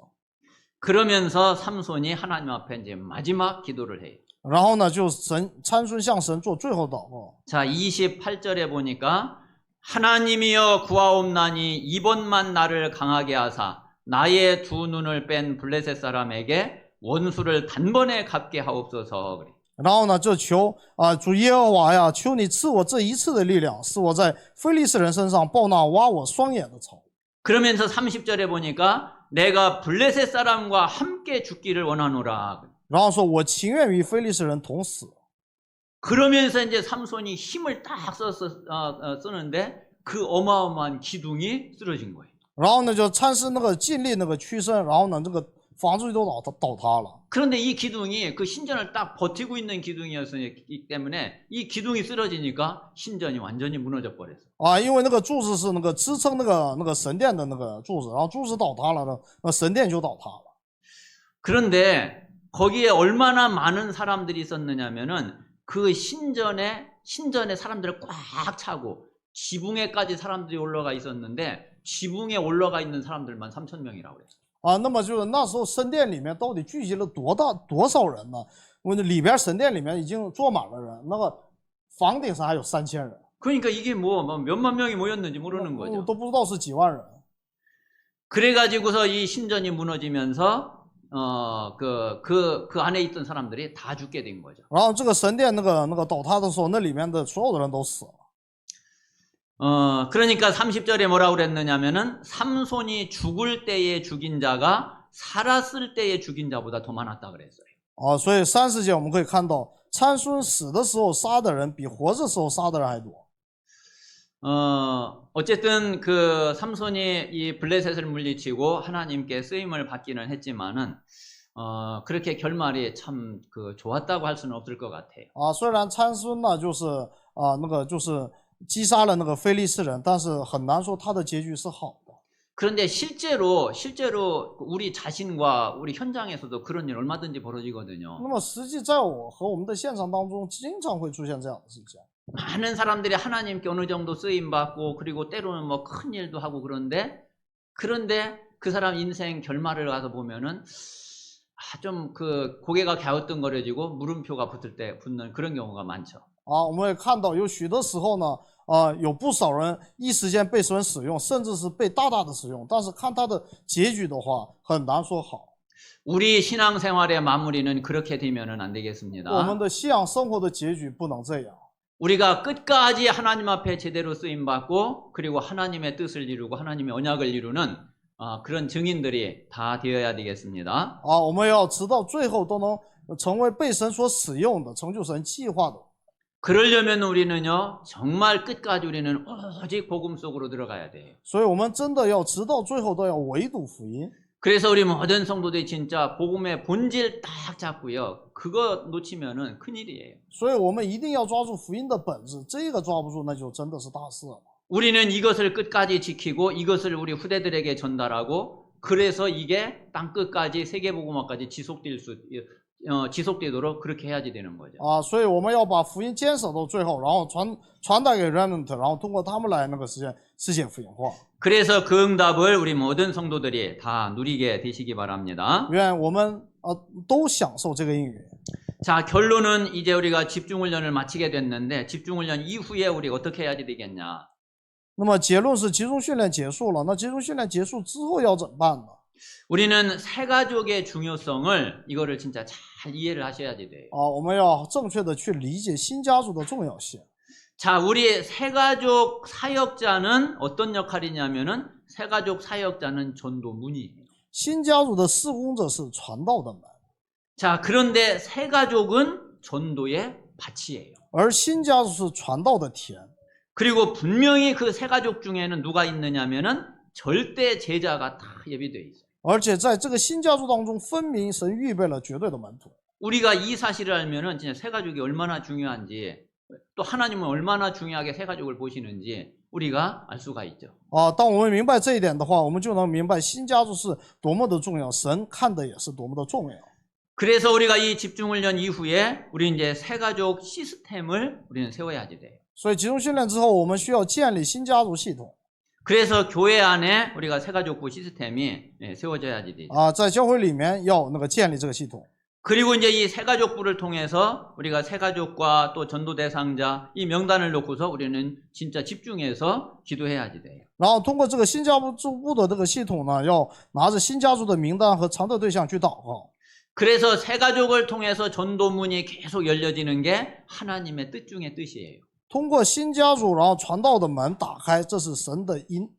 그러면서 삼손이 하나님 앞에 이제 마지막 기도를 해요. 然后呢，就参孙向神做最后祷告。 자, 28절에 보니까 하나님이여 구하옵나니 이번만 나를 강하게 하사 나의 두 눈을 뺀 블레셋 사람에게 원수를 단번에 갚게 하옵소서. 그래. 然后呢，就求主耶和华呀，求你赐我这一次的力量，使我在非利士人身上报那挖我双眼的仇。 그러면서 30절에 보니까 내가 블레셋 사람과 함께 죽기를 원하노라. 然后说我情愿与非利士人同死。 그러면서 이제 삼손이 힘을 딱 쓰는데 그 어마어마한 기둥이 쓰러진 거예요. 然后呢，就参孙那个尽力那个屈身，然后呢，这个房子就倒塌了。 그런데 이 기둥이 그 신전을 딱 버티고 있는 기둥이었기 때문에 이 기둥이 쓰러지니까 신전이 완전히 무너져 버렸어요. 因为那个柱子是那个支撑那个神殿的那个柱子，然后柱子倒塌了呢，那神殿就倒塌了。 그런데 거기에 얼마나 많은 사람들이 있었느냐면은 그 신전에 사람들을 꽉 차고 지붕에까지 사람들이 올라가 있었는데 지붕에 올라가 있는 사람들만 3,000명이라고 그랬어요. 那么就是那时候神殿里面到底聚集了多少人呢？我里边神殿里面已经坐满了人，那个房顶上还有3000人。 그러니까 이게 뭐 몇만 명이 모였는지 모르는 거죠. 都不知道是几万人。 그래가지고서 이 신전이 무너지면서 그 안에 있던 사람들이 다 죽게 된 거죠. 然后这个神殿那个倒塌的时候，那里面的所有的人都死了。 그러니까 30절에 뭐라고 그랬느냐면은 삼손이 죽을 때에 죽인 자가 살았을 때에 죽인 자보다 더 많았다 그랬어요. 所以30节我们可以看到，参孙死的时候杀的人比活着时候杀的人还多。 어쨌든 그 삼손이 이 블레셋을 물리치고 하나님께 쓰임을 받기는 했지만은 그렇게 결말이 참 그 좋았다고 할 수는 없을 것 같아요. 虽然参孙呢就是那个就是击杀了那个非利士人，但是很难说他的结局是好的。 그런데 실제로 우리 자신과 우리 현장에서도 그런 일 얼마든지 벌어지거든요. 那么实际在我和我们的现场当中，经常会出现这样的事情。 많은 사람들이 하나님께 어느 정도 쓰임 받고 그리고 때로는 뭐 큰 일도 하고 그런데 그 사람 인생 결말을 가서 보면은 좀 그 고개가 갸우뚱거려지고 물음표가 붙는 그런 경우가 많죠. 我们也看到有许多时候呢，有不少人一时间被神使用，甚至是被大大的使用，但是看他的结局的话，很难说好。 우리 신앙생활의 마무리는 그렇게 되면은 안 되겠습니다. 我们的信仰生活的结局不能这样。 우리가 끝까지 하나님 앞에 제대로 쓰임 받고 그리고 하나님의 뜻을 이루고 하나님의 언약을 이루는 그런 증인들이 다 되어야 되겠습니다. 我们要直到最后都能成为被神所使用的，成就神计划的。 그러려면 우리는요 정말 끝까지 우리는 오직 복음 속으로 들어가야 돼요. 所以我们真的要直到最后都要围堵福音。 그래서 우리 모든 성도들이 진짜 복음의 본질 딱 잡고요. 그거 놓치면은 큰일이에요. 所以我们一定要抓住福音的本质，这个抓不住，那就真的是大事了。 우리는 이것을 끝까지 지키고 이것을 우리 후대들에게 전달하고 그래서 이게 땅 끝까지 세계복음화까지 지속되도록 그렇게 해야지 되는 거죠. 所以我们要把福音坚守到最后，然后传达给 remnant， 然后通过他们来那个实现福音化。 그래서 그 응답을 우리 모든 성도들이 다 누리게 되시기 바랍니다. 愿我们都享受这个应允。 자, 결론은 이제 우리가 집중훈련을 마치게 됐는데 집중훈련 이후에 우리 어떻게 해야지 되겠냐? 那么结论是集中训练结束了，那集中训练结束之后要怎么办呢？ 우리는 새가족의 중요성을 이거를 진짜 잘 이해를 하셔야 돼요. 我们要正确的去理解新家族的重要性。 자, 우리 새가족 사역자는 어떤 역할이냐면은 새가족 사역자는 전도문이에요. 新家族的事工者是传道的门， 자, 그런데 새가족은 전도의 밭이에요. 而新家族是传道的田。 그리고 분명히 그 새가족 중에는 누가 있느냐면은 절대 제자가 다 예비되어 있어요. 而且在这个新家族当中，分明神预备了绝对的门徒。 우리가 이 사실을 알면은 진짜 새가족이 얼마나 중요한지 또 하나님은 얼마나 중요하게 새가족을 보시는지 우리가 알 수가 있죠. 当我们明白这一点的话，我们就能明白新家族是多么的重要，神看的也是多么的重要。 그래서 우리가 이 집중훈련 이후에 우리 이제 새가족 시스템을 우리는 세워야지 돼요. 所以集中训练之后，我们需要建立新家族系统 그래서 교회 안에 우리가 새가족부 시스템이 세워져야지 되죠. 在教会里面要那个建立这个系统。 그리고 이제 이 새가족부를 통해서 우리가 새가족과 또 전도 대상자 이 명단을 놓고서 우리는 진짜 집중해서 기도해야지 돼요. 然后通过这个新家族部的这个系统呢，要拿着新家族的名单和常特对象去祷告。 그래서 새가족을 통해서 전도문이 계속 열려지는 게 하나님의 뜻 중의 뜻이에요. 通过新家族，然后传道的门打开，这是神的因。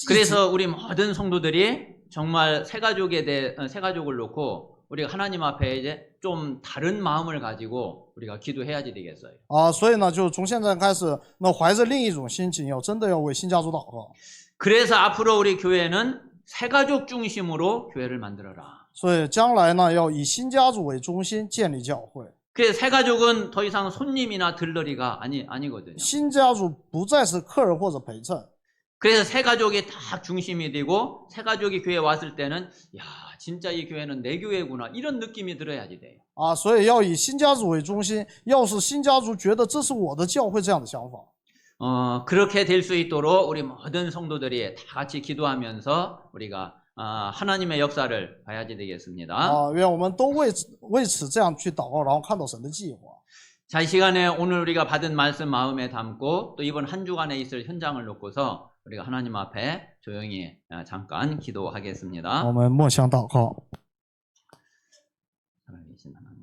그래서 우리 모든 성도들이 정말 새가족을 놓고 우리가 하나님 앞에 이제 좀 다른 마음을 가지고 우리가 기도해야지 되겠어요. 所以呢，就从现在开始，那怀着另一种心情，真的要为新家族祷告。 그래서 앞으로 우리 교회는 새가족 중심으로 교회를 만들어라. 所以将来呢，要以新家族为中心建立教会。 그래서 새가족은 더 이상 손님이나 들러리가 아니거든요. 新家族不再是客人或者陪衬。 그래서 새가족이 다 중심이 되고 새가족이 교회에 왔을 때는 야 진짜 이 교회는 내 교회구나 이런 느낌이 들어야지 돼요. 所以要以新家族为中心，要是新家族觉得这是我的教会这样的想法。 그렇게 될 수 있도록 우리 모든 성도들이 다 같이 기도하면서 우리가 하나님의 역사를 봐야지 되겠습니다. 愿我们都为此这样去祷告，然后看到神的计划。 자, 이 시간에 오늘 우리가 받은 말씀 마음에 담고 또 이번 한 주간에 있을 현장을 놓고서 우리가 하나님 앞에 조용히 잠깐 기도하겠습니다. 我们默想祷告。 살아계신 하나님.